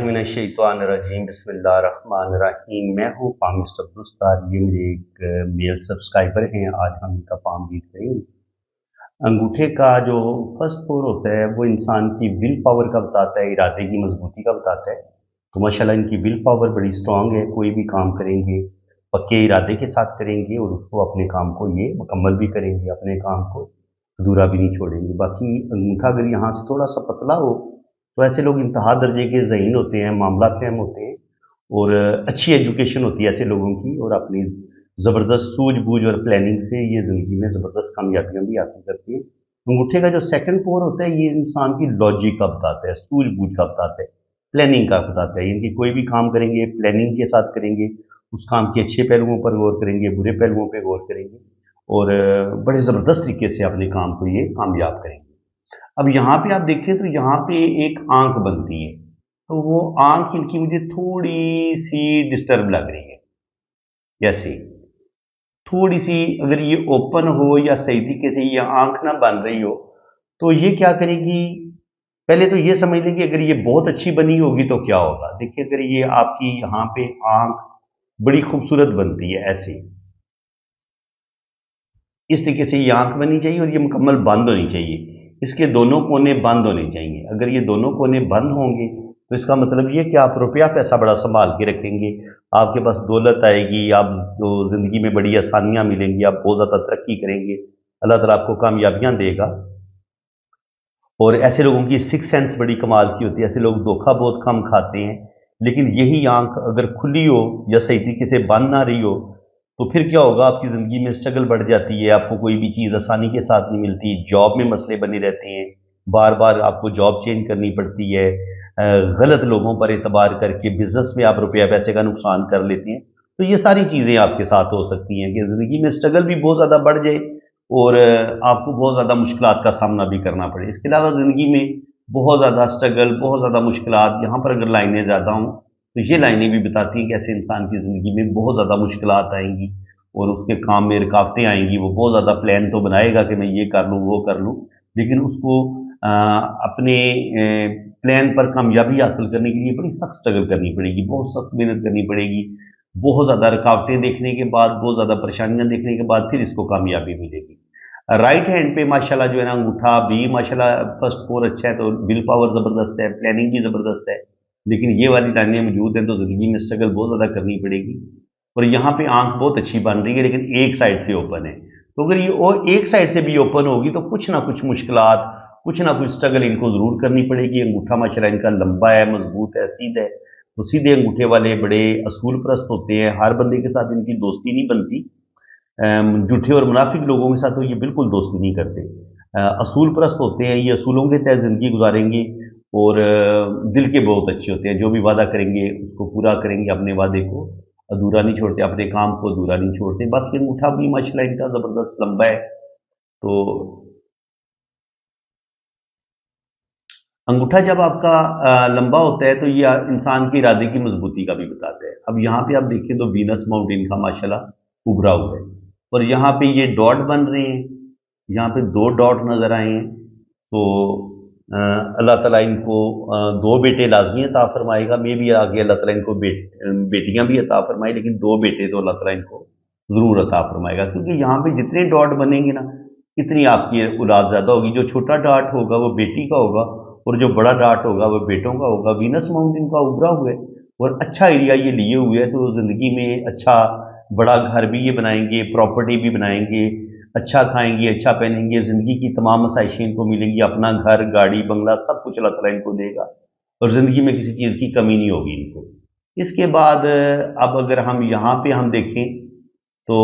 मिनश्शैतानिर्रजीम बिस्मिल्लाहिर्रहमानिर्रहीम। मैं हूँ पाम मिस्टर अब्दुल। ये मेरे एक मेल सब्सक्राइबर हैं। आज हम इनका पाम रीड करेंगे। अंगूठे का जो फर्स्ट फ्लोर होता है वो इंसान की विल पावर का बताता है, इरादे की मजबूती का बताता है। तो माशाल्लाह इनकी विल पावर बड़ी स्ट्रांग है। कोई भी काम करेंगे पक्के इरादे के साथ करेंगे और उसको अपने काम को ये मुकम्मल भी करेंगे, अपने काम को अधूरा भी नहीं छोड़ेंगे। बाकी अंगूठा अगर यहाँ से थोड़ा सा पतला हो तो ऐसे लोग इंतहा दर्जे के ज़हीन होते हैं, मामला फहम होते हैं और अच्छी एजुकेशन होती है ऐसे लोगों की, और अपनी ज़बरदस्त सूझबूझ और प्लानिंग से ये ज़िंदगी में ज़बरदस्त कामयाबियाँ भी हासिल करती हैं। अंगूठे का जो सेकंड पावर होता है ये इंसान की लॉजिक का बताता है, सूझबूझ का बताता है, प्लानिंग का बताता है। यानी कोई भी काम करेंगे प्लानिंग के साथ करेंगे, उस काम के अच्छे पहलुओं पर गौर करेंगे, बुरे पहलुओं पर गौर करेंगे और बड़े ज़बरदस्त तरीके से अपने काम को ये कामयाब करेंगे। अब यहाँ पे आप देखें तो यहाँ पे एक आंख बनती है, तो वो आंख इनकी मुझे थोड़ी सी डिस्टर्ब लग रही है। जैसे थोड़ी सी अगर ये ओपन हो या सही तरीके से ये आंख ना बन रही हो तो ये क्या करेगी, पहले तो ये समझ लें कि अगर ये बहुत अच्छी बनी होगी तो क्या होगा। देखिए अगर ये आपकी यहाँ पे आंख बड़ी खूबसूरत बनती है ऐसे, इस तरीके से ये आंख बनी चाहिए और ये मुकम्मल बंद होनी चाहिए। इसके दोनों कोने बंद होने चाहिए। अगर ये दोनों कोने बंद होंगे तो इसका मतलब ये कि आप रुपया पैसा बड़ा संभाल के रखेंगे, आपके पास दौलत आएगी, आप जो ज़िंदगी में बड़ी आसानियाँ मिलेंगी, आप बहुत ज़्यादा तरक्की करेंगे, अल्लाह ताला आपको कामयाबियाँ देगा। और ऐसे लोगों की सिक्स सेंस बड़ी कमाल की होती है। ऐसे लोग धोखा बहुत कम खाते हैं। लेकिन यही आंख अगर खुली हो या सही तरीके से बंद ना रही हो तो फिर क्या होगा, आपकी ज़िंदगी में स्ट्रगल बढ़ जाती है, आपको कोई भी चीज़ आसानी के साथ नहीं मिलती, जॉब में मसले बने रहते हैं, बार बार आपको जॉब चेंज करनी पड़ती है, गलत लोगों पर एतबार करके बिजनेस में आप रुपया पैसे का नुकसान कर लेते हैं। तो ये सारी चीज़ें आपके साथ हो सकती हैं कि ज़िंदगी में स्ट्रगल भी बहुत ज़्यादा बढ़ जाए और आपको बहुत ज़्यादा मुश्किलात का सामना भी करना पड़े। इसके अलावा ज़िंदगी में बहुत ज़्यादा स्ट्रगल, बहुत ज़्यादा मुश्किलात, यहाँ पर अगर लाइनें ज़्यादा हों तो ये लाइनें भी बताती हैं कि ऐसे इंसान की ज़िंदगी में बहुत ज़्यादा मुश्किलात आएंगी और उसके काम में रुकावटें आएंगी। वो बहुत ज़्यादा प्लान तो बनाएगा कि मैं ये कर लूँ वो कर लूँ, लेकिन उसको अपने प्लान पर कामयाबी हासिल करने के लिए बड़ी सख्त स्ट्रगल करनी पड़ेगी, बहुत सख्त मेहनत करनी पड़ेगी। बहुत ज़्यादा रुकावटें देखने के बाद, बहुत ज़्यादा परेशानियां देखने के बाद फिर इसको कामयाबी मिलेगी। राइट हैंड पे माशाल्लाह जो है ना अंगूठा भी माशाल्लाह फर्स्ट फोर अच्छा है, तो विल पावर ज़बरदस्त है, प्लानिंग भी ज़बरदस्त है। लेकिन ये वाली लाइनें मौजूद हैं तो ज़िंदगी में स्ट्रगल बहुत ज़्यादा करनी पड़ेगी। और यहाँ पे आंख बहुत अच्छी बन रही है लेकिन एक साइड से ओपन है, तो अगर ये और एक साइड से भी ओपन होगी तो कुछ ना कुछ मुश्किलात, कुछ ना कुछ स्ट्रगल इनको ज़रूर करनी पड़ेगी। अंगूठा माशाल्लाह इनका लंबा है, मजबूत है, सीधा है। तो सीधे अंगूठे वाले बड़े असूल परस्त होते हैं। हर बंदे के साथ इनकी दोस्ती नहीं बनती। झूठे और मुनाफिक लोगों के साथ तो ये बिल्कुल दोस्ती नहीं करते। असूल परस्त होते हैं, ये असूलों के तहत ज़िंदगी गुजारेंगे और दिल के बहुत अच्छे होते हैं। जो भी वादा करेंगे उसको पूरा करेंगे, अपने वादे को अधूरा नहीं छोड़ते, अपने काम को अधूरा नहीं छोड़ते। बाकी अंगूठा भी माशाल्लाह इनका ज़बरदस्त लंबा है। तो अंगूठा जब आपका लंबा होता है तो ये इंसान के इरादे की मजबूती का भी बताता है। अब यहाँ पे आप देखिए तो वीनस माउंटेन का माशाल्लाह उभरा हुआ है और यहाँ पे ये डॉट बन रहे हैं, यहाँ पे दो डॉट नज़र आए हैं। तो अल्लाह ताला इनको दो बेटे लाजमी अता फरमाएगा। मे भी आगे अल्लाह ताला इनको बेटियां भी अता फरमाए, लेकिन दो बेटे तो अल्लाह ताला इनको ज़रूर अता फरमाएगा, क्योंकि यहाँ पे जितने डॉट बनेंगे ना इतनी आपकी औलाद ज़्यादा होगी। जो छोटा डॉट होगा वो बेटी का होगा और जो बड़ा डॉट होगा वो बेटों का होगा। वीनस माउंटेन का उभरा हुआ है और अच्छा एरिया ये लिए हुए है, तो ज़िंदगी में अच्छा बड़ा घर भी ये बनाएंगे, प्रॉपर्टी भी बनाएंगे, अच्छा खाएंगे, अच्छा पहनेंगे, ज़िंदगी की तमाम आसाइशें इनको मिलेंगी, अपना घर, गाड़ी, बंगला सब कुछ अल्लाह ताला इनको देगा और ज़िंदगी में किसी चीज़ की कमी नहीं होगी इनको। इसके बाद अब अगर हम यहाँ पे हम देखें तो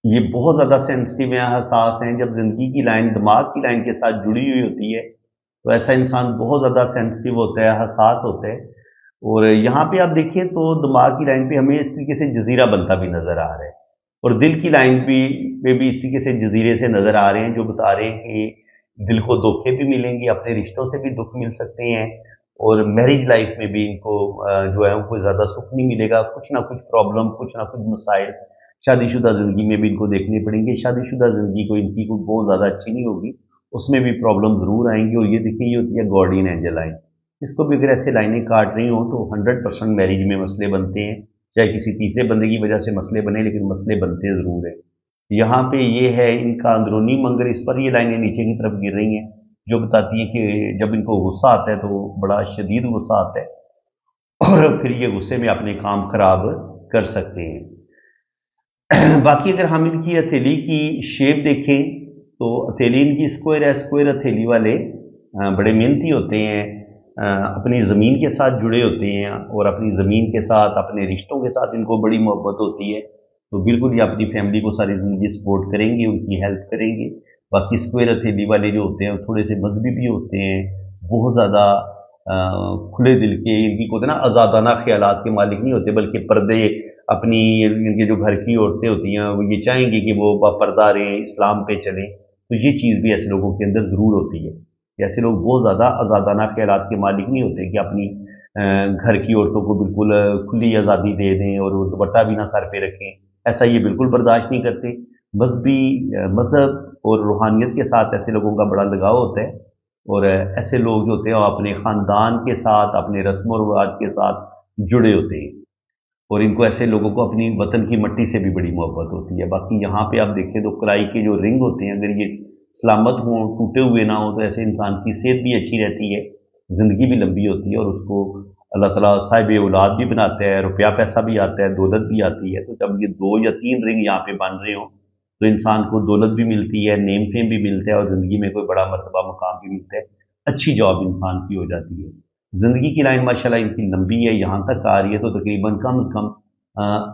ये बहुत ज़्यादा सेंसिटिव हैं, हसास हैं। जब ज़िंदगी की लाइन दिमाग की लाइन के साथ जुड़ी हुई होती है तो ऐसा इंसान बहुत ज़्यादा सेंसिटिव होता है, हसास होता है। और यहाँ पे आप देखिए तो दिमाग की लाइन पे हमें इस तरीके से जजीरा बनता भी नज़र आ रहा है और दिल की लाइन पे भी इस तरीके से जजीरे से नज़र आ रहे हैं, जो बता रहे हैं कि दिल को धोखे भी मिलेंगे, अपने रिश्तों से भी दुख मिल सकते हैं اور میرج لائف میں بھی ان کو جو ہے کوئی زیادہ سکھ نہیں ملے گا، کچھ نہ کچھ پرابلم، کچھ نہ کچھ مسائل شادی شدہ زندگی میں بھی ان کو دیکھنے پڑیں گے۔ شادی شدہ زندگی کو ان کی کوئی بہت زیادہ اچھی نہیں ہوگی، اس میں بھی پرابلم ضرور آئیں گی۔ اور یہ دیکھیں، یہ ہوتی ہے گارڈین اینجل لائن، اس کو بھی اگر ایسے لائنیں کاٹ رہی ہوں تو 100% میرج میں مسئلے بنتے ہیں، چاہے کسی تیسرے بندے کی وجہ سے مسئلے بنے، لیکن مسئلے بنتے ضرور ہیں۔ یہاں پہ یہ ہے ان کا اندرونی منگر، اس پر یہ لائنیں نیچے کی طرف گر رہی ہیں، جو بتاتی ہیں کہ جب ان کو غصہ آتا ہے تو بڑا شدید غصہ آتا ہے، اور پھر یہ غصے میں اپنے کام خراب کر سکتے ہیں۔ باقی اگر ہم ان کی ہتھیلی کی شیپ دیکھیں تو ہتھیلی ان کی اسکوائر ہے۔ اسکوائر ہتھیلی والے بڑے محنتی ہوتے ہیں، اپنی زمین کے ساتھ جڑے ہوتے ہیں، اور اپنی زمین کے ساتھ، اپنے رشتوں کے ساتھ ان کو بڑی محبت ہوتی ہے، تو بالکل یہ اپنی فیملی کو ساری زندگی سپورٹ کریں گے، ان کی ہیلپ کریں گے۔ باقی اسکوائر ہتھیلی والے جو ہوتے ہیں وہ تھوڑے سے مذہبی بھی ہوتے ہیں، بہت زیادہ کھلے دل کے، ان کی ہوتے ہیں نا آزادانہ خیالات کے مالک نہیں ہوتے، بلکہ پردے اپنی، ان کے جو گھر کی عورتیں ہوتی ہیں وہ یہ چاہیں گی کہ وہ با پردہ رہیں، اسلام پہ چلیں، تو یہ چیز بھی ایسے لوگوں کے اندر ضرور ہوتی ہے۔ ایسے لوگ بہت زیادہ آزادانہ خیالات کے مالک نہیں ہوتے کہ اپنی گھر کی عورتوں کو بالکل کھلی آزادی دے دیں اور وہ دوپٹہ بھی نہ سر پہ رکھیں، ایسا یہ بالکل برداشت نہیں کرتے۔ مذہبی مذہب اور روحانیت کے ساتھ ایسے لوگوں کا بڑا لگاؤ ہوتا ہے، اور ایسے لوگ جو ہوتے ہیں وہ اپنے خاندان کے ساتھ، اپنے رسم و رواج کے ساتھ جڑے ہوتے ہیں، اور ان کو ایسے لوگوں کو اپنی وطن کی مٹی سے بھی بڑی محبت ہوتی ہے۔ باقی یہاں پہ آپ دیکھیں تو کلائی کے جو رنگ ہوتے ہیں، اگر یہ سلامت ہوں، ٹوٹے ہوئے نہ ہوں، تو ایسے انسان کی صحت بھی اچھی رہتی ہے، زندگی بھی لمبی ہوتی ہے، اور اس کو اللہ تعالیٰ صاحب اولاد بھی بناتا ہے، روپیہ پیسہ بھی آتا ہے، دولت بھی آتی ہے۔ تو جب یہ 2 یا 3 رنگ یہاں پہ بن رہے ہوں تو انسان کو دولت بھی ملتی ہے، نیم فیم بھی ملتا ہے، اور زندگی میں کوئی بڑا مرتبہ مقام بھی ملتا ہے، اچھی جاب انسان کی ہو جاتی ہے۔ زندگی کی لائن ماشاءاللہ ان کی لمبی ہے، یہاں تک آ رہی ہے، تو تقریباً کم از کم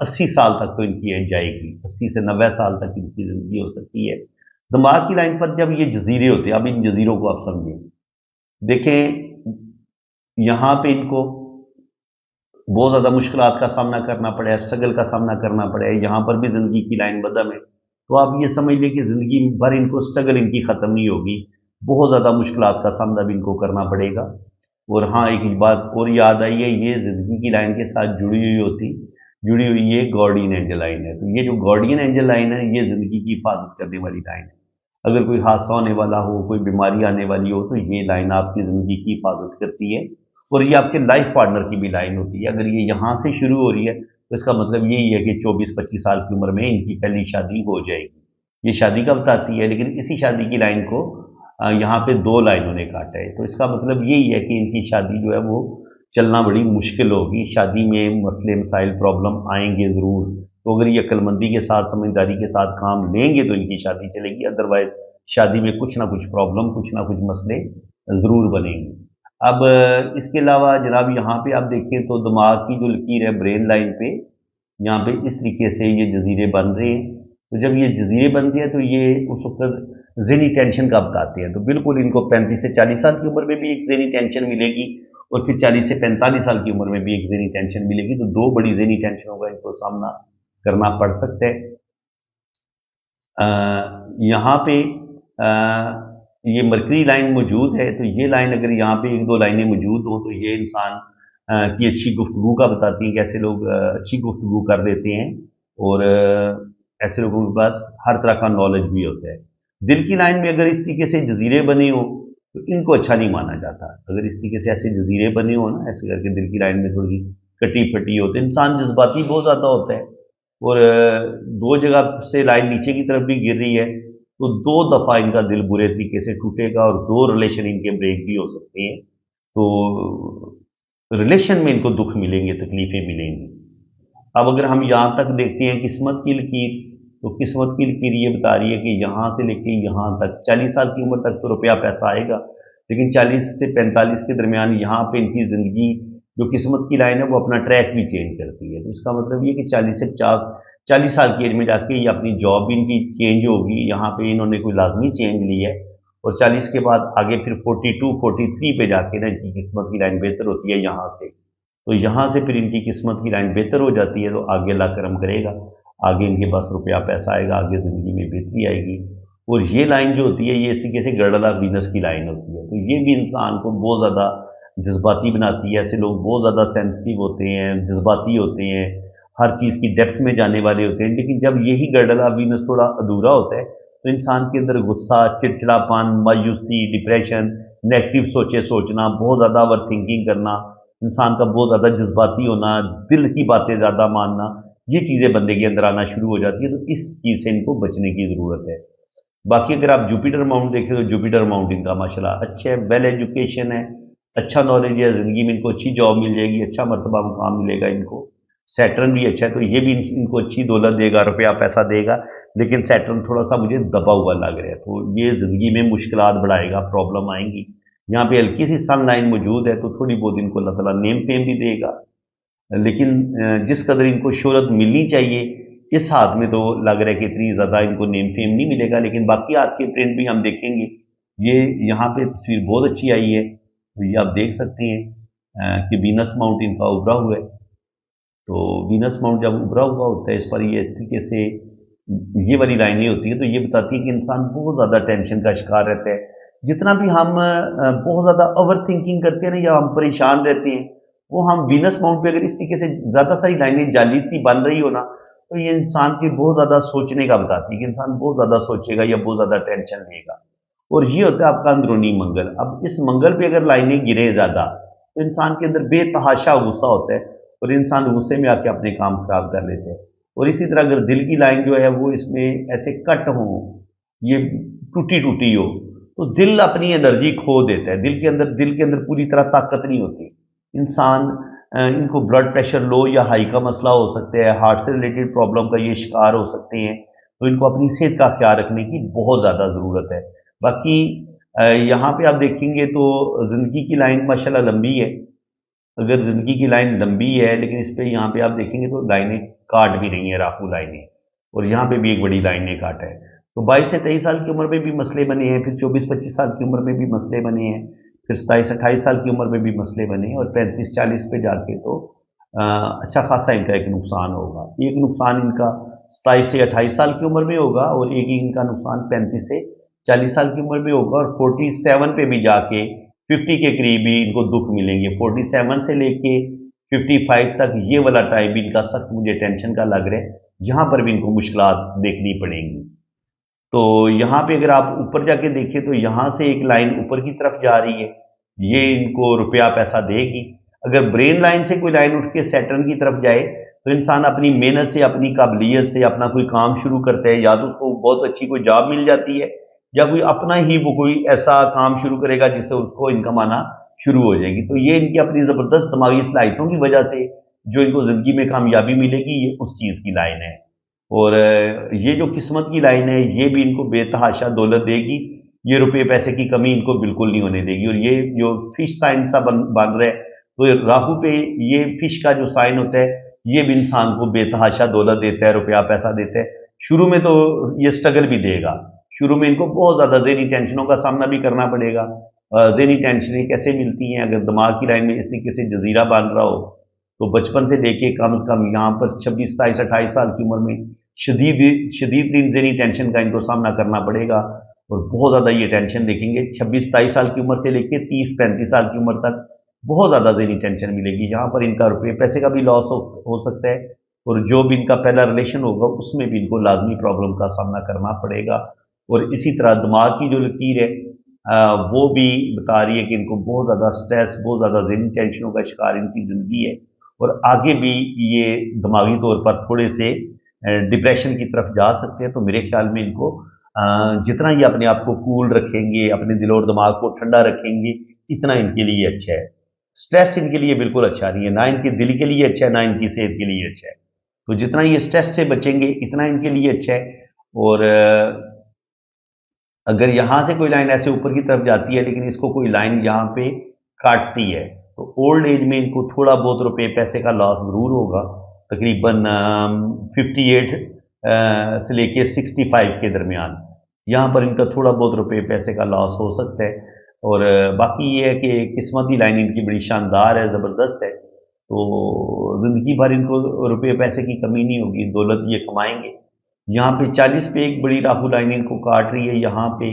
80 سال تک تو ان کی ایج جائے گی، 80 سے 90 سال تک ان کی زندگی ہو سکتی ہے۔ دماغ کی لائن پر جب یہ جزیرے ہوتے ہیں، اب ان جزیروں کو آپ سمجھیں، دیکھیں یہاں پہ ان کو بہت زیادہ مشکلات کا سامنا کرنا پڑا ہے، اسٹرگل کا سامنا کرنا پڑا ہے، یہاں پر بھی زندگی کی لائن بدم ہے، تو آپ یہ سمجھ لیں کہ زندگی بھر ان کو اسٹرگل ان کی ختم نہیں ہوگی، بہت زیادہ مشکلات کا سامنا بھی ان کو کرنا پڑے گا۔ اور ہاں، ایک بات اور یاد آئی ہے، یہ زندگی کی لائن کے ساتھ جڑی ہوئی یہ گارڈین اینجل لائن ہے۔ تو یہ جو گارڈین اینجل لائن ہے، یہ زندگی کی حفاظت کرنے والی لائن ہے۔ اگر کوئی حادثہ ہونے والا ہو، کوئی بیماری آنے والی ہو، تو یہ لائن آپ کی زندگی کی حفاظت کرتی ہے، اور یہ آپ کے لائف پارٹنر کی بھی لائن ہوتی ہے۔ اگر یہ یہاں سے شروع ہو رہی ہے تو اس کا مطلب یہی ہے کہ 24-25 سال کی عمر میں ان کی پہلی شادی ہو جائے گی۔ یہ شادی کا بتاتی ہے، لیکن اسی شادی کی لائن کو یہاں پہ 2 لائنوں نے کاٹا ہے، تو اس کا مطلب یہی ہے کہ ان کی شادی جو ہے وہ چلنا بڑی مشکل ہوگی، شادی میں مسئلے مسائل پرابلم آئیں گے ضرور۔ تو اگر یہ عقل مندی کے ساتھ، سمجھداری کے ساتھ کام لیں گے تو ان کی شادی چلے گی، ادروائز شادی میں کچھ نہ کچھ پرابلم، کچھ نہ کچھ مسئلے ضرور بنیں گے۔ اب اس کے علاوہ جناب یہاں پہ آپ دیکھیں تو دماغ کی جو لکیر ہے برین لائن پہ، یہاں پہ اس طریقے سے یہ جزیرے بن رہے ہیں۔ تو جب یہ جزیرے بنتے ہیں تو یہ اس وقت ذہنی ٹینشن کا بتاتے ہیں، تو بالکل ان کو 35 سے 40 سال کی عمر میں بھی ایک ذہنی ٹینشن ملے گی، اور پھر 40 سے 45 سال کی عمر میں بھی ایک ذہنی ٹینشن ملے گی، تو 2 بڑی ذہنی ٹینشنوں کا ان کو سامنا کرنا پڑ سکتا ہے۔ یہاں پہ یہ مرکری لائن موجود ہے، تو یہ لائن اگر یہاں پہ 1-2 لائنیں موجود ہوں تو یہ انسان کی اچھی گفتگو کا بتاتی ہیں کہ ایسے لوگ اچھی گفتگو کر لیتے ہیں، اور ایسے لوگوں کے پاس ہر طرح کا نالج بھی ہوتا ہے۔ دل کی لائن میں اگر اس طریقے سے جزیرے بنے ہوں تو ان کو اچھا نہیں مانا جاتا۔ اگر اس طریقے سے ایسے جزیرے بنے ہوں نا، ایسے کر کے دل کی لائن میں تھوڑی کٹی پھٹی ہوتی ہے، انسان جذباتی بہت زیادہ ہوتا ہے، اور 2 جگہ سے لائن نیچے کی طرف بھی گر رہی ہے، تو 2 دفعہ ان کا دل برے طریقے سے ٹوٹے گا، اور 2 ریلیشن ان کے بریک بھی ہو سکتے ہیں۔ تو ریلیشن میں ان کو دکھ ملیں گے، تکلیفیں ملیں گی۔ اب اگر ہم یہاں تک دیکھتے ہیں قسمت کی لکیر، تو قسمت کی لکیر یہ بتا رہی ہے کہ یہاں سے لے کے یہاں تک 40 سال کی عمر تک تو روپیہ پیسہ آئے گا، لیکن 40 سے 45 کے درمیان یہاں پہ ان کی زندگی جو قسمت کی لائن ہے وہ اپنا ٹریک بھی چینج کرتی ہے۔ تو اس کا مطلب یہ کہ 40 سے 40 سال کی ایج میں جا کے یہ اپنی جاب بھی ان کی چینج ہوگی، یہاں پہ انہوں نے کوئی لازمی چینج لی ہے، اور 40 کے بعد آگے پھر 42-43 پہ جا کے نا ان کی قسمت کی لائن بہتر ہوتی ہے یہاں سے۔ تو یہاں سے پھر ان کی قسمت کی لائن بہتر ہو جاتی ہے، تو آگے اللہ کرم کرے گا، آگے ان کے پاس روپیہ پیسہ آئے گا، آگے زندگی میں بہتری آئے گی۔ اور یہ لائن جو ہوتی ہے یہ اس طریقے سے گرڈلا وینس کی لائن ہوتی ہے، تو یہ بھی انسان کو بہت زیادہ जज्बाती बनाती है। ऐसे लोग बहुत ज़्यादा सेंसिटिव होते हैं, जज्बाती होते हैं, हर चीज़ की डेप्थ में जाने वाले होते हैं। लेकिन जब यही गर्डला वीनस थोड़ा अधूरा होता है तो इंसान के अंदर गुस्सा, चिड़चिड़ापन, मायूसी, डिप्रेशन, नेगेटिव सोचे सोचना, बहुत ज़्यादा ओवर थिंकिंग करना, इंसान का बहुत ज़्यादा जज्बाती होना, दिल की बातें ज़्यादा मानना, ये चीज़ें बंदे के अंदर आना शुरू हो जाती है। तो इस चीज़ से इनको बचने की ज़रूरत है। बाकी अगर आप जुपिटर माउंट देखें तो जुपिटर माउंट इनका माशाल्लाह अच्छा है, वेल एजुकेशन है, अच्छा नॉलेज है, ज़िंदगी में इनको अच्छी जॉब मिल जाएगी, अच्छा मर्तबा मुकाम मिलेगा इनको। सैटर्न भी अच्छा है तो ये भी इनको अच्छी दौलत देगा, रुपया पैसा देगा। लेकिन सैटर्न थोड़ा सा मुझे दबा हुआ लग रहा है, तो ये ज़िंदगी में मुश्किलात बढ़ाएगा, प्रॉब्लम आएंगी। यहाँ पे हल्की सी सन लाइन मौजूद है तो थोड़ी बहुत इनको अल्लाह ताला नेम फेम भी देगा। लेकिन जिस कदर इनको शोहरत मिलनी चाहिए, इस हाथ में तो लग रहा है कि इतनी ज़्यादा इनको नेम फेम नहीं मिलेगा। लेकिन बाकी हाथ के प्रिंट भी हम देखेंगे। ये यहाँ पे तस्वीर बहुत अच्छी आई है, तो ये आप देख सकते हैं कि वीनस माउंट इनका उभरा हुआ है। तो वीनस माउंट जब उभरा हुआ होता है, इस पर ये इस तरीके से ये वाली लाइनें होती है, तो ये बताती है कि इंसान बहुत ज़्यादा टेंशन का शिकार रहता है। जितना भी हम बहुत ज़्यादा ओवर थिंकिंग करते हैं ना, या हम परेशान रहते हैं, वो हम वीनस माउंट पे अगर इस तरीके से ज़्यादा सारी लाइनें जाली सी बन रही हो ना, तो ये इंसान की बहुत ज़्यादा सोचने का बताती है कि इंसान बहुत ज़्यादा सोचेगा या बहुत ज़्यादा टेंशन लेगा। और ये होता है आपका अंदरूनी मंगल। अब इस मंगल पे अगर लाइनें गिरे ज़्यादा, तो इंसान के अंदर बेतहाशा गुस्सा होता है और इंसान गुस्से में आके अपने काम खराब कर लेते हैं। और इसी तरह अगर दिल की लाइन जो है वो इसमें ऐसे कट हो, ये टूटी टूटी हो, तो दिल अपनी एनर्जी खो देता है। दिल के अंदर पूरी तरह ताकत नहीं होती। इंसान इनको ब्लड प्रेशर लो या हाई का मसला हो सकता है, हार्ट से रिलेटेड प्रॉब्लम का ये शिकार हो सकते हैं। तो इनको अपनी सेहत का ख्याल रखने की बहुत ज़्यादा ज़रूरत है। बाकी यहाँ पे आप देखेंगे तो ज़िंदगी की लाइन माशाल्लाह लंबी है। अगर ज़िंदगी की लाइन लंबी है, लेकिन इस पे यहाँ पे आप देखेंगे तो लाइनें काट भी रही हैं, राफू लाइनें। और यहाँ पे भी एक बड़ी लाइन ने काटा है। तो 22 से 23 साल की उम्र में भी मसले बने हैं, फिर 24-25 साल की उम्र में भी मसले बने हैं, फिर 27-28 साल की उम्र में भी मसले बने हैं, और 35-40 पे जाके तो अच्छा खासा इनका एक नुकसान होगा। एक नुकसान इनका 27 से 28 साल की उम्र में होगा, और एक ही इनका नुकसान 35 से 40 साल की उम्र में होगा, और 47 पे भी जाके 50 के करीब ही इनको दुख मिलेंगे। 47 से लेके 55 तक ये वाला टाइम भी इनका सख्त मुझे टेंशन का लग रहा है। यहाँ पर भी इनको मुश्किलात देखनी पड़ेंगी। तो यहाँ पे अगर आप ऊपर जाके देखें तो यहाँ से एक लाइन ऊपर की तरफ जा रही है, ये इनको रुपया पैसा देगी। अगर ब्रेन लाइन से कोई लाइन उठ के सैटर्न की तरफ जाए, तो इंसान अपनी मेहनत से, अपनी काबिलियत से अपना कोई काम शुरू करता है, या तो उसको बहुत अच्छी कोई जॉब मिल जाती है, या कोई अपना ही वो कोई ऐसा काम शुरू करेगा जिससे उसको इनकम आना शुरू हो जाएगी। तो ये इनकी अपनी ज़बरदस्त दिमागी सलाहियतों की वजह से जो इनको ज़िंदगी में कामयाबी मिलेगी, ये उस चीज़ की लाइन है। और ये जो किस्मत की लाइन है, ये भी इनको बेतहाशा दौलत देगी। ये रुपये पैसे की कमी इनको बिल्कुल नहीं होने देगी। और ये जो फिश साइन सा बन रहा है, तो राहु पे ये फिश का जो साइन होता है, ये भी इंसान को बेतहाशा दौलत देता है, रुपया पैसा देता है। शुरू में तो ये स्ट्रगल भी देगा, शुरू में इनको बहुत ज़्यादा ज़हनी टेंशनों का सामना भी करना पड़ेगा। ज़हनी टेंशनें कैसे मिलती हैं? अगर दिमाग की लाइन में इस तरीके से जजीरा बन रहा हो, तो बचपन से लेके कम से कम यहाँ पर 26, 27, 28 साल की उम्र में शदीद शदीद ज़हनी टेंशन का इनको सामना करना पड़ेगा। और बहुत ज़्यादा ये टेंशन देखेंगे 26-27 साल की उम्र से लेके 30-35 साल की उम्र तक बहुत ज़्यादा ज़हनी टेंशन मिलेगी। यहाँ पर इनका रुपये पैसे का भी लॉस हो सकता है, और जो भी इनका पहला रिलेशन होगा उसमें भी इनको लाजमी प्रॉब्लम का सामना करना पड़ेगा। और इसी तरह दिमाग की जो लकीर है वो भी बता रही है कि इनको बहुत ज़्यादा स्ट्रेस, बहुत ज़्यादा ज़हनी टेंशनों का शिकार इनकी ज़िंदगी है। और आगे भी ये दिमागी तौर पर थोड़े से डिप्रेशन की तरफ जा सकते हैं। तो मेरे ख्याल में इनको जितना ये अपने आप को कूल रखेंगे, अपने दिल और दिमाग को ठंडा रखेंगे, इतना इनके लिए अच्छा है। स्ट्रेस इनके लिए बिल्कुल अच्छा नहीं है, ना इनके दिल के लिए अच्छा है, ना इनकी सेहत के लिए अच्छा है। तो जितना ये स्ट्रेस से बचेंगे, इतना इनके लिए अच्छा है। और अगर यहाँ से कोई लाइन ऐसे ऊपर की तरफ जाती है, लेकिन इसको कोई लाइन यहाँ पे काटती है, तो ओल्ड एज में इनको थोड़ा बहुत रुपये पैसे का लॉस ज़रूर होगा। तकरीबन 58 से लेके 65 के दरमियान यहाँ पर इनका थोड़ा बहुत रुपये पैसे का लॉस हो सकता है। और बाकी ये है कि किस्मती लाइन इनकी बड़ी शानदार है, ज़बरदस्त है। तो ज़िंदगी भर इनको रुपये पैसे की कमी नहीं होगी, दौलत ये कमाएंगे। यहाँ पे 40 पे एक बड़ी राहु लाइन इनको काट रही है, यहाँ पे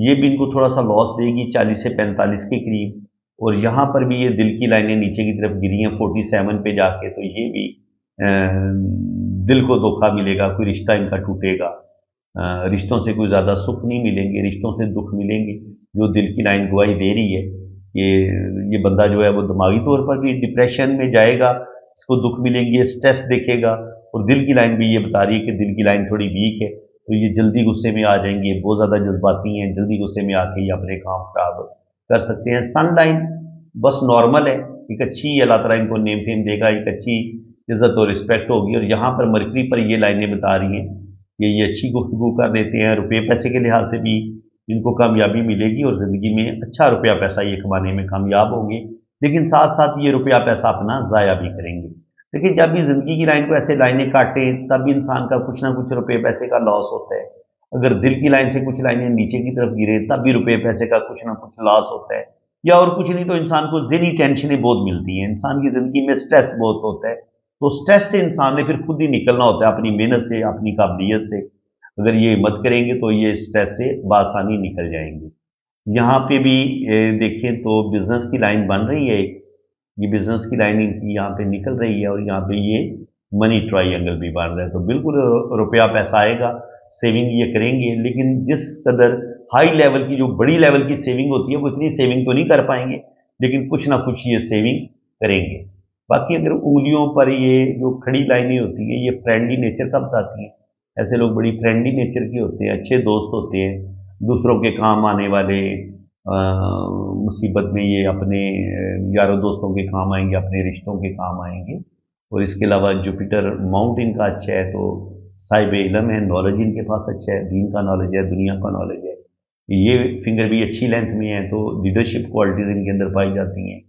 ये भी इनको थोड़ा सा लॉस देगी 40 से 45 के करीब। اور یہاں پر بھی یہ دل کی لائنیں نیچے کی طرف گری ہیں 47 پہ جا کے، تو یہ بھی دل کو دھوکہ ملے گا، کوئی رشتہ ان کا ٹوٹے گا، رشتوں سے کوئی زیادہ سکھ نہیں ملیں گے، رشتوں سے دکھ ملیں گے، جو دل کی لائن گواہی دے رہی ہے کہ یہ بندہ جو ہے وہ دماغی طور پر بھی ڈپریشن میں جائے گا، اس کو دکھ ملیں گے، اسٹریس دیکھے گا، اور دل کی لائن بھی یہ بتا رہی ہے کہ دل کی لائن تھوڑی ویک ہے، تو یہ جلدی غصے میں آ جائیں گے، بہت زیادہ جذباتی ہیں، جلدی غصے میں آ کے یہ اپنے کام خراب کر سکتے ہیں۔ سن لائن بس نارمل ہے، ایک اچھی اللہ تعالیٰ ان کو نیم فیم دے گا، ایک اچھی عزت اور رسپیکٹ ہوگی، اور یہاں پر مرکری پر یہ لائنیں بتا رہی ہیں کہ یہ اچھی گفتگو کر دیتے ہیں، روپے پیسے کے لحاظ سے بھی ان کو کامیابی ملے گی، اور زندگی میں اچھا روپیہ پیسہ یہ کمانے میں کامیاب ہوں گے، لیکن ساتھ ساتھ یہ روپیہ پیسہ اپنا ضائع بھی کریں گے۔ لیکن جب بھی زندگی کی لائن کو ایسے لائنیں کاٹیں تب بھی انسان کا کچھ نہ کچھ روپے پیسے کا لاس ہوتا ہے، اگر دل کی لائن سے کچھ لائنیں نیچے کی طرف گرے تب بھی روپے پیسے کا کچھ نہ کچھ لاس ہوتا ہے، یا اور کچھ نہیں تو انسان کو ذہنی ٹینشنیں بہت ملتی ہیں، انسان کی زندگی میں سٹریس بہت ہوتا ہے، تو سٹریس سے انسان نے پھر خود ہی نکلنا ہوتا ہے، اپنی محنت سے، اپنی قابلیت سے، اگر یہ ہمت کریں گے تو یہ سٹریس سے بآسانی نکل جائیں گے۔ یہاں پہ بھی دیکھیں تو بزنس کی لائن بن رہی ہے، یہ بزنس کی لائن یہاں پہ نکل رہی ہے، اور یہاں پہ یہ منی ٹرائی اینگل بھی بن رہا ہے، تو بالکل روپیہ پیسہ آئے گا، سیونگ یہ کریں گے، لیکن جس قدر ہائی لیول کی جو بڑی لیول کی سیونگ ہوتی ہے وہ اتنی سیونگ تو نہیں کر پائیں گے، لیکن کچھ نہ کچھ یہ سیونگ کریں گے۔ باقی اگر انگلیوں پر یہ جو کھڑی لائنیں ہوتی ہیں یہ فرینڈلی نیچر کا بتاتی ہیں، ایسے لوگ بڑی فرینڈلی نیچر کے ہوتے ہیں، اچھے دوست ہوتے ہیں، دوسروں کے کام آنے والے، مصیبت میں یہ اپنے یاروں دوستوں کے کام آئیں گے، اپنے رشتوں کے کام آئیں گے۔ اور اس کے علاوہ جوپیٹر ماؤنٹ ان کا اچھا ہے، تو صاحب علم ہے، نالج ان کے پاس اچھا ہے، دین کا نالج ہے، دنیا کا نالج ہے، یہ فنگر بھی اچھی لینتھ میں ہے، تو لیڈرشپ کوالٹیز ان کے اندر پائی جاتی ہیں۔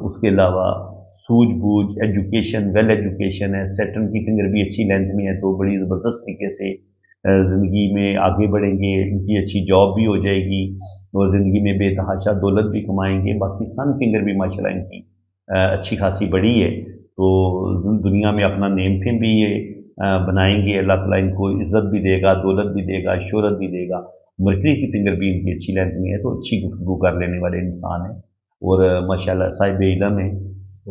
اس کے علاوہ سوجھ بوجھ، ایجوکیشن، ویل ایجوکیشن ہے، سیٹرن کی فنگر بھی اچھی لینتھ میں ہے، تو بڑی زبردست طریقے سے زندگی میں آگے بڑھیں گے، ان کی اچھی جاب بھی ہو جائے گی، اور زندگی میں بے تحاشا دولت بھی کمائیں گے۔ باقی سن فنگر بھی ماشاءاللہ ان کی اچھی خاصی بڑی ہے، تو دنیا میں اپنا نیم فیم بھی یہ بنائیں گے، اللہ تعالیٰ ان کو عزت بھی دے گا، دولت بھی دے گا، شہرت بھی دے گا۔ مرکری کی فنگر بھی ان کی اچھی لینتھ میں ہے، تو اچھی گفتگو کر لینے والے انسان ہیں، اور ماشاءاللہ صاحب علم ہے،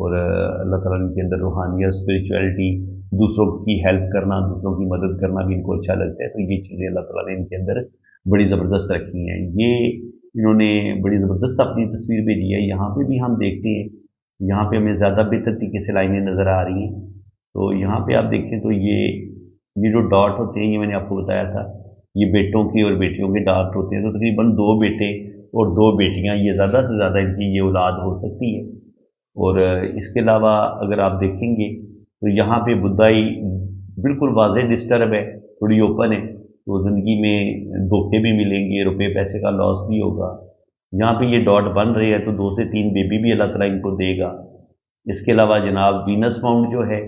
اور اللہ تعالیٰ ان کے اندر روحانیت، اسپریچویلٹی، دوسروں کی ہیلپ کرنا، دوسروں کی مدد کرنا بھی ان کو اچھا لگتا ہے، تو یہ چیزیں اللہ تعالیٰ نے ان کے اندر بڑی زبردست رکھی ہیں۔ یہ انہوں نے بڑی زبردست اپنی تصویر بھیجی ہے، یہاں پہ بھی ہم دیکھتے ہیں، یہاں پہ ہمیں زیادہ بہتر طریقے سے لائنیں نظر آ رہی ہیں، تو یہاں پہ آپ دیکھیں تو یہ جو ڈاٹ ہوتے ہیں، یہ میں نے آپ کو بتایا تھا، یہ بیٹوں کے اور بیٹیوں کے ڈاٹ ہوتے ہیں، تو تقریباً 2 بیٹے اور 2 بیٹیاں، یہ زیادہ سے زیادہ ان کی یہ اولاد ہو سکتی ہے۔ اور اس کے علاوہ اگر آپ دیکھیں گے تو یہاں پہ بدھائی بالکل واضح ڈسٹرب ہے، تھوڑی اوپن ہے، تو زندگی میں دھوکے بھی ملیں گے، روپے پیسے کا لاس بھی ہوگا۔ یہاں پہ یہ ڈاٹ بن رہے ہیں تو 2 سے 3 بیبی بھی اللہ تعالیٰ ان کو دے گا۔ اس کے علاوہ جناب وینس ماؤنٹ جو ہے،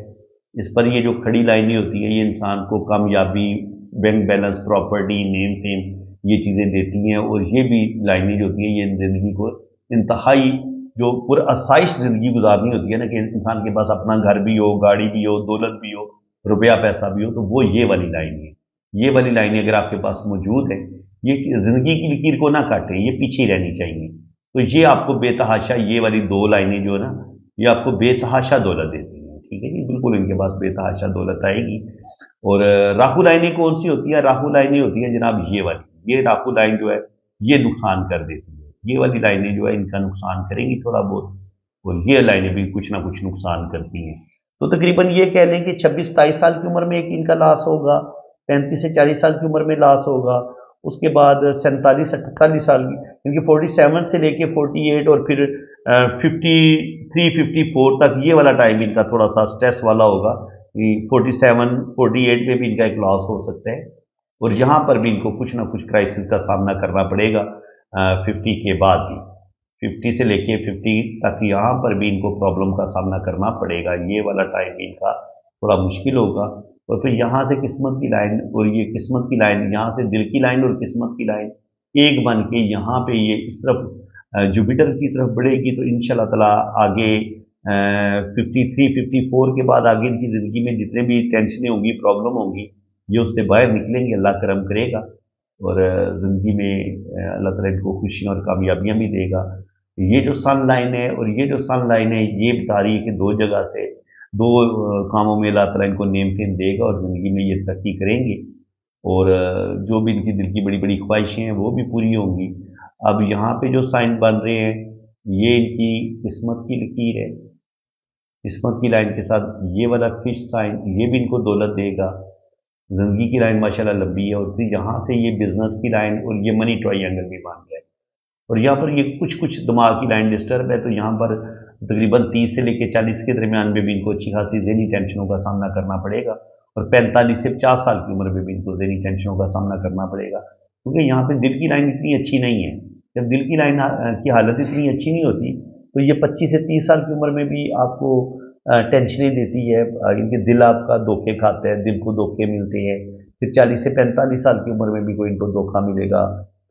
اس پر یہ جو کھڑی لائنیں ہوتی ہیں، یہ انسان کو کامیابی، بینک بیلنس، پراپرٹی، نیم فیم، یہ چیزیں دیتی ہیں، اور یہ بھی لائنیں جو ہوتی ہیں یہ زندگی کو انتہائی جو پرآسائش زندگی گزارنی ہوتی ہے نا، کہ انسان کے پاس اپنا گھر بھی ہو، گاڑی بھی ہو، دولت بھی ہو، روپیہ پیسہ بھی ہو، تو وہ یہ والی لائن ہے۔ یہ والی لائنیں اگر آپ کے پاس موجود ہیں، یہ زندگی کی لکیر کو نہ کاٹیں، یہ پیچھے رہنی چاہیے، تو یہ آپ کو بے تحاشا، یہ والی 2 لائنیں جو ہے نا، یہ آپ کو بے تحاشا دولت دیتی ہیں، ٹھیک ہے جی، بالکل ان کے پاس بے تحاشا دولت آئے گی۔ اور راہو لائنیں کون سی ہوتی ہیں؟ راہو لائنیں ہوتی ہیں جناب یہ والی، یہ راہو لائن جو ہے یہ نقصان کر دیتی ہے، یہ والی لائنیں جو ہے ان کا نقصان کریں گی تھوڑا بہت، اور یہ لائنیں بھی کچھ نہ کچھ نقصان کرتی ہیں، تو تقریباً یہ کہہ لیں کہ 26-27 سال کی عمر میں ایک ان کا لاس ہوگا، 35 سے 40 سال کی عمر میں لاس ہوگا، اس کے بعد 47-48 سال کی، ان کی 47 سے لے کے 48 اور پھر 53-54 تک یہ والا ٹائم ان کا تھوڑا سا سٹریس والا ہوگا، 47-48 میں بھی ان کا ایک لاس ہو سکتا ہے، اور یہاں پر بھی ان کو کچھ نہ کچھ کرائسس کا سامنا کرنا پڑے گا 50 کے بعد بھی، 50 سے لے کے 50 تک یہاں پر بھی ان کو پرابلم کا سامنا کرنا پڑے گا، یہ والا ٹائم ان کا تھوڑا مشکل ہوگا، اور پھر یہاں سے قسمت کی لائن، اور یہ قسمت کی لائن، یہاں سے دل کی لائن اور قسمت کی لائن ایک بن کے یہاں پہ یہ اس طرف جوپیٹر کی طرف بڑھے گی، تو انشاءاللہ تعالیٰ آگے 53-54 کے بعد آگے ان کی زندگی میں جتنے بھی ٹینشنیں ہوں گی، پرابلم ہوں گی، یہ اس سے باہر نکلیں گے، اللہ کرم کرے گا، اور زندگی میں اللہ تعالیٰ ان کو خوشیاں اور کامیابیاں بھی دے گا۔ ये जो सन लाइन है और ये जो सन लाइन है, ये बता रही है कि दो जगह से दो कामों में अल्लाह ताला इनको नेम फेम देगा और ज़िंदगी में ये तरक्की करेंगे और जो भी इनकी दिल की बड़ी बड़ी ख्वाहिशें हैं वो भी पूरी होंगी। अब यहाँ पे जो साइन बन रहे हैं, ये इनकी किस्मत की लकीर है। किस्मत की लाइन के साथ ये वाला फिश साइन, ये भी इनको दौलत देगा। ज़िंदगी की लाइन माशाल्लाह लंबी है और फिर यहाँ से ये बिज़नेस की लाइन और ये मनी ट्रायंगल भी बन गया है। और यहाँ पर ये कुछ कुछ दिमाग की लाइन डिस्टर्ब है, तो यहाँ पर तकरीबन 30 से लेकर 40 के दरमियान में भी इनको अच्छी खासी ज़हनी टेंशनों का सामना करना पड़ेगा और 45 से 50 साल की उम्र में भी इनको ज़हनी टेंशनों का सामना करना पड़ेगा, क्योंकि यहाँ पे दिल की लाइन इतनी अच्छी नहीं है। जब दिल की लाइन की हालत इतनी अच्छी नहीं होती, तो ये 25 से 30 साल की उम्र में भी आपको टेंशनें देती है। इनके दिल आपका धोखे खाते हैं, दिल को धोखे मिलते हैं। फिर 40 से 45 साल की उम्र में भी कोई इनको धोखा मिलेगा।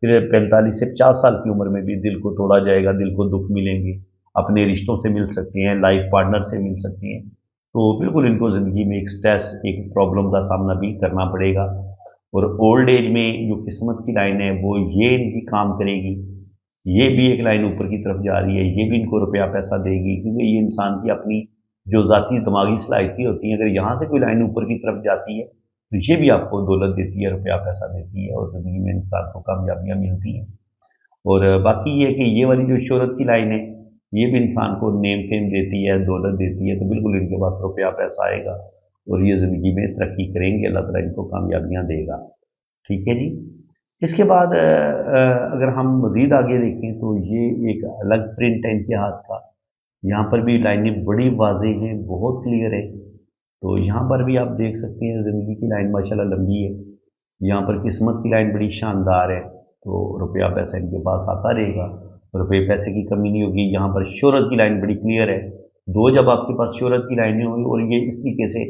फिर 45 से 50 साल की उम्र में भी दिल को तोड़ा जाएगा, दिल को दुख मिलेंगे, अपने रिश्तों से मिल सकते हैं, लाइफ पार्टनर से मिल सकते हैं। तो बिल्कुल इनको ज़िंदगी में एक स्ट्रेस, एक प्रॉब्लम का सामना भी करना पड़ेगा। और ओल्ड एज में जो किस्मत की लाइन है वो ये इनकी काम करेगी। ये भी एक लाइन ऊपर की तरफ जा रही है, ये भी इनको रुपया पैसा देगी, क्योंकि ये इंसान की अपनी जो ज़ाती दिमागी सलाहियतें होती हैं, अगर यहाँ से कोई लाइन ऊपर की तरफ जाती है तो ये भी आपको दौलत देती है, रुपया पैसा देती है और ज़िंदगी में इंसान को कामयाबियाँ मिलती हैं। और बाकी ये है कि ये वाली जो शोहरत की लाइन है, ये भी इंसान को नेम फेम देती है, दौलत देती है, तो बिल्कुल इनके पास रुपया पैसा आएगा और ये ज़िंदगी में तरक्की करेंगे, अल्लाह ताला इनको कामयाबियाँ देगा। ठीक है जी। इसके बाद अगर हम मज़ीद आगे देखें तो ये एक अलग प्रिंट है इनके हाथ का। यहाँ पर भी लाइनें बड़ी वाज़ेह हैं, बहुत क्लियर है। तो यहाँ पर भी आप देख सकते हैं ज़िंदगी की लाइन माशाल्लाह लंबी है। यहाँ पर किस्मत की लाइन बड़ी शानदार है, तो रुपया पैसा इनके पास आता रहेगा, रुपये पैसे की कमी नहीं होगी। यहाँ पर शोहरत की लाइन बड़ी क्लियर है। दो जब आपके पास शोहरत की लाइनें होंगी और ये इस तरीके से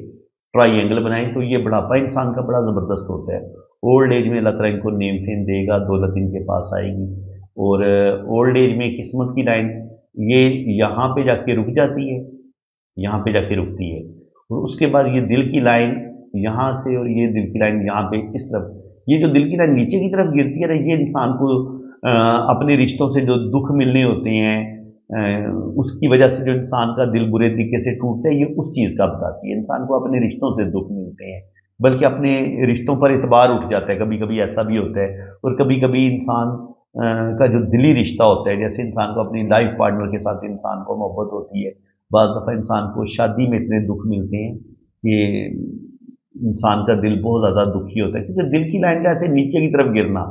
ट्राइएंगल बनाएं, तो ये बुढ़ापा इंसान का बड़ा ज़बरदस्त होता है। ओल्ड एज में अल्लाह ताला इनको नेम फेम देगा, दौलत इनके पास आएगी। और ओल्ड एज में किस्मत की लाइन ये यहाँ पे जाके रुक जाती है, यहाँ पे जाके रुकती है और उसके बाद ये दिल की लाइन यहाँ से और ये दिल की लाइन यहाँ पे इस तरफ, ये जो दिल की लाइन नीचे की तरफ गिरती है ना, ये इंसान को अपने रिश्तों से जो दुख मिलने होते हैं, उसकी वजह से जो इंसान का दिल बुरे तरीके से टूटता है, ये उस चीज़ का बताती है। इंसान को अपने रिश्तों से दुख मिलते हैं, बल्कि अपने रिश्तों पर एतबार उठ जाता है। कभी कभी ऐसा भी होता है और कभी कभी इंसान का जो दिली रिश्ता होता है, जैसे इंसान को अपनी लाइफ पार्टनर के साथ इंसान को मोहब्बत होती है, बाज़ दफ़ा इंसान को शादी में इतने दुख मिलते हैं कि इंसान का दिल बहुत ज़्यादा दुखी होता है, क्योंकि दिल की लाइन कहते हैं नीचे की तरफ गिरना,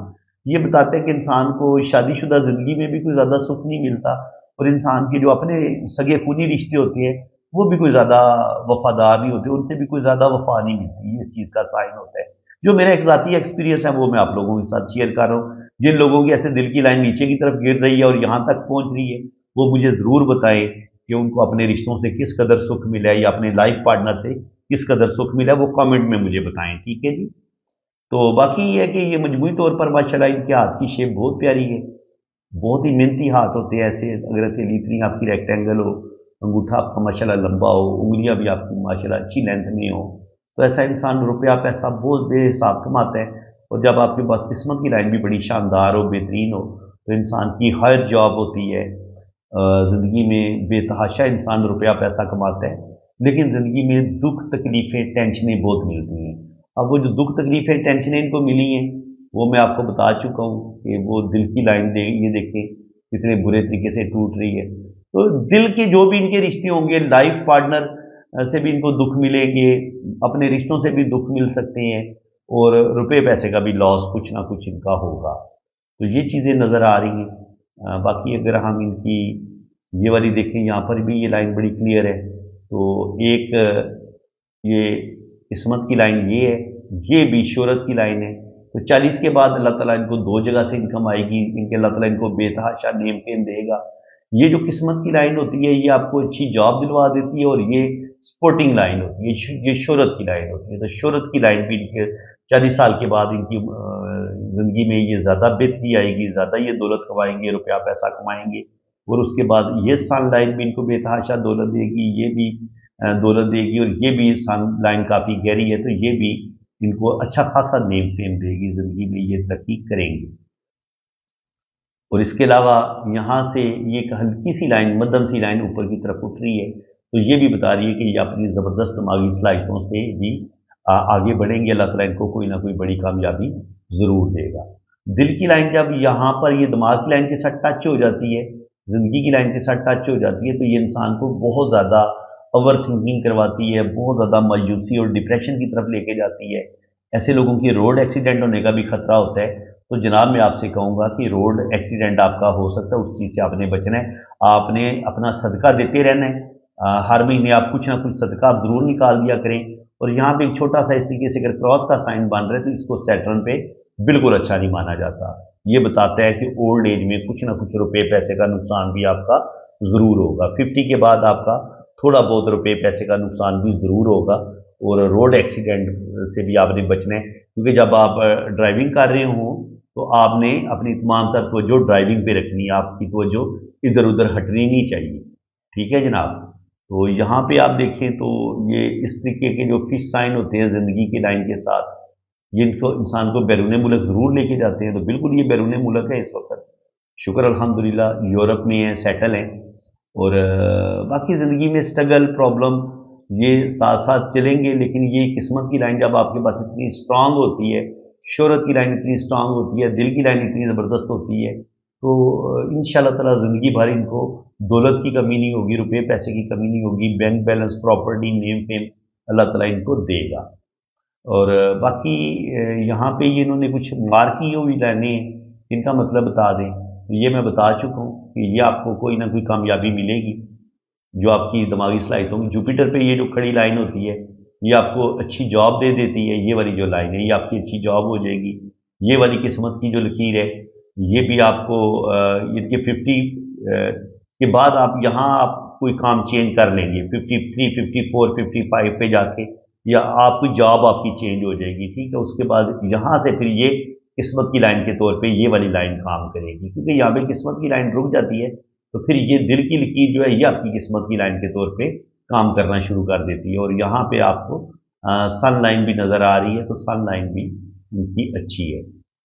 ये बताते हैं कि इंसान को शादीशुदा ज़िंदगी में भी कोई ज़्यादा सुख नहीं मिलता और इंसान के जो अपने सगे खूनी रिश्ते होते हैं वो भी कोई ज़्यादा वफादार नहीं होते, उनसे भी कोई ज़्यादा वफा नहीं मिलती। ये इस चीज़ का साइन होता है। जो मेरा एक ज़ाती एक्सपीरियंस है वो मैं आप लोगों के साथ शेयर कर रहा हूँ। जिन लोगों की ऐसे दिल की लाइन नीचे की तरफ गिर रही है और यहाँ तक पहुँच रही है, वो मुझे ज़रूर बताएं कि उनको अपने रिश्तों से किस कदर सुख मिला है या अपने लाइफ पार्टनर से किस कदर सुख मिला है, वो कमेंट में मुझे बताएं। ठीक है जी। तो बाकी ये है कि ये मजमूई तौर पर माशाल्लाह इनके हाथ की शेप बहुत प्यारी है, बहुत ही मेहनती हाथ होते हैं। ऐसे अगर हथेली आपकी रेक्टेंगल हो, अंगूठा आपका माशाल्लाह लंबा हो, उंगलियां भी आपकी माशाल्लाह अच्छी लेंथ में हो, तो ऐसा इंसान रुपया पैसा बहुत बेहिसाब कमाता है। और जब आपके पास किस्मत की लाइन भी बड़ी शानदार हो, बेहतरीन हो, तो इंसान की हर जॉब होती है, ज़िंदगी में बेतहाशा इंसान रुपया पैसा कमाता है, लेकिन ज़िंदगी में दुख तकलीफ़ें टेंशनें बहुत मिलती हैं। अब वो जो दुख तकलीफ़ें टेंशनें इनको मिली हैं, वो मैं आपको बता चुका हूँ कि वो दिल की लाइन दे, ये देखें कितने बुरे तरीके से टूट रही है। तो दिल के जो भी इनके रिश्ते होंगे, लाइफ पार्टनर से भी इनको दुख मिलेंगे, अपने रिश्तों से भी दुख मिल सकते हैं और रुपए पैसे का भी लॉस कुछ ना कुछ इनका होगा। तो ये चीज़ें नज़र आ रही हैं। बाकी अगर हम इनकी ये वाली देखें, यहाँ पर भी ये लाइन बड़ी क्लियर है। तो एक ये किस्मत की लाइन ये है, ये भी शोहरत की लाइन है। तो 40 के बाद अल्लाह ताला इनको दो जगह से इनकम आएगी, इनके अल्लाह ताला इनको बेतहाशा नेम फेम देगा। ये जो किस्मत की लाइन होती है, ये आपको अच्छी जॉब दिलवा देती है और ये स्पोर्टिंग लाइन होती है, ये शोहरत की लाइन होती है। तो शोहरत की लाइन भी इनके 40 साल के बाद इनकी ज़िंदगी में ये ज़्यादा बेहतरी आएगी, ज़्यादा ये दौलत कमाएंगे, रुपया पैसा कमाएंगे और उसके बाद ये सन लाइन भी इनको बेतहाशा दौलत देगी, ये भी दौलत देगी और ये भी सन लाइन काफ़ी गहरी है, तो ये भी इनको अच्छा खासा नेम फेम देगी, ज़िंदगी में ये तरक्की करेंगे। और इसके अलावा यहाँ से ये एक हल्की सी लाइन, मध्यम सी लाइन ऊपर की तरफ उठ रही है, तो ये भी बता रही है कि ये अपनी ज़बरदस्त दिमागी सलाहियतों से भी आगे बढ़ेंगे। अल्लाह ताला इनको कोई ना कोई बड़ी कामयाबी ज़रूर देगा। दिल की लाइन जब यहाँ पर ये दिमाग की लाइन के साथ टच हो जाती है, ज़िंदगी की लाइन के साथ टच हो जाती है, तो ये इंसान को बहुत ज़्यादा ओवर थिंकिंग करवाती है, बहुत ज़्यादा मायूसी और डिप्रेशन की तरफ लेके जाती है। ऐसे लोगों की रोड एक्सीडेंट होने का भी खतरा होता है। तो जनाब मैं आपसे कहूँगा कि रोड एक्सीडेंट आपका हो सकता है, उस चीज़ से आपने बचना है। आपने अपना सदका देते रहना है। हर महीने आप कुछ ना कुछ सदका आप ज़रूर निकाल दिया करें। और यहाँ पे एक छोटा सा इस तरीके से अगर क्रॉस का साइन बन रहा है तो इसको सैटर्न पे बिल्कुल अच्छा नहीं माना जाता। ये बताता है कि ओल्ड एज में कुछ ना कुछ रुपए पैसे का नुकसान भी आपका ज़रूर होगा। 50 के बाद आपका थोड़ा बहुत रुपए पैसे का नुकसान भी ज़रूर होगा। और रोड एक्सीडेंट से भी आपने बचना है, क्योंकि जब आप ड्राइविंग कर रहे हों तो आपने अपनी तमाम तर तवज्जो ड्राइविंग पे रखनी है, आपकी तवज्जो इधर उधर हटनी नहीं चाहिए। ठीक है जनाब। तो यहाँ पे आप देखें तो ये इस तरीके के जो फिश साइन होते हैं ज़िंदगी की लाइन के साथ, ये इनको इंसान को बैरून मुल्क ज़रूर लेके जाते हैं। तो बिल्कुल ये बैरून मुल्क है इस वक्त, शुक्र अल्हम्दुलिल्लाह यूरोप में है, सेटल हैं। और बाकी ज़िंदगी में स्ट्रगल प्रॉब्लम ये साथ साथ चलेंगे, लेकिन ये किस्मत की लाइन जब आपके पास इतनी स्ट्रांग होती है, शोहरत की लाइन इतनी स्ट्रांग होती है, दिल की लाइन इतनी ज़बरदस्त होती है, तो इंशाल्लाह ताला ज़िंदगी भर इनको दौलत की कमी नहीं होगी, रुपये पैसे की कमी नहीं होगी, bank balance, property, name fame अल्लाह ताला इनको देगा। और बाकी यहाँ पे ये इन्होंने कुछ मार्क की हुई लाइनें हैं, इनका मतलब बता दें। तो ये मैं बता चुका हूँ कि ये आपको कोई ना कोई कामयाबी मिलेगी जो आपकी दिमागी सलाहियतों में। जुपिटर पे ये जो खड़ी लाइन होती है ये आपको अच्छी जॉब दे देती है। ये वाली जो लाइन है ये आपकी अच्छी जॉब हो जाएगी। ये वाली किस्मत की जो लकीर है ये भी आपको इनके 50 के बाद आप यहाँ आप कोई काम चेंज कर लेंगे, 53, 54, 55 पे जाके, या आपकी जॉब आपकी चेंज हो जाएगी। ठीक है, उसके बाद यहाँ से फिर ये किस्मत की लाइन के तौर पे ये वाली लाइन काम करेगी, क्योंकि यहाँ पे किस्मत की लाइन रुक जाती है तो फिर ये दिल की लकीर जो है ये आपकी किस्मत की लाइन के तौर पे काम करना शुरू कर देती है। और यहाँ पे आपको सन लाइन भी नज़र आ रही है, तो सन लाइन भी इनकी अच्छी है।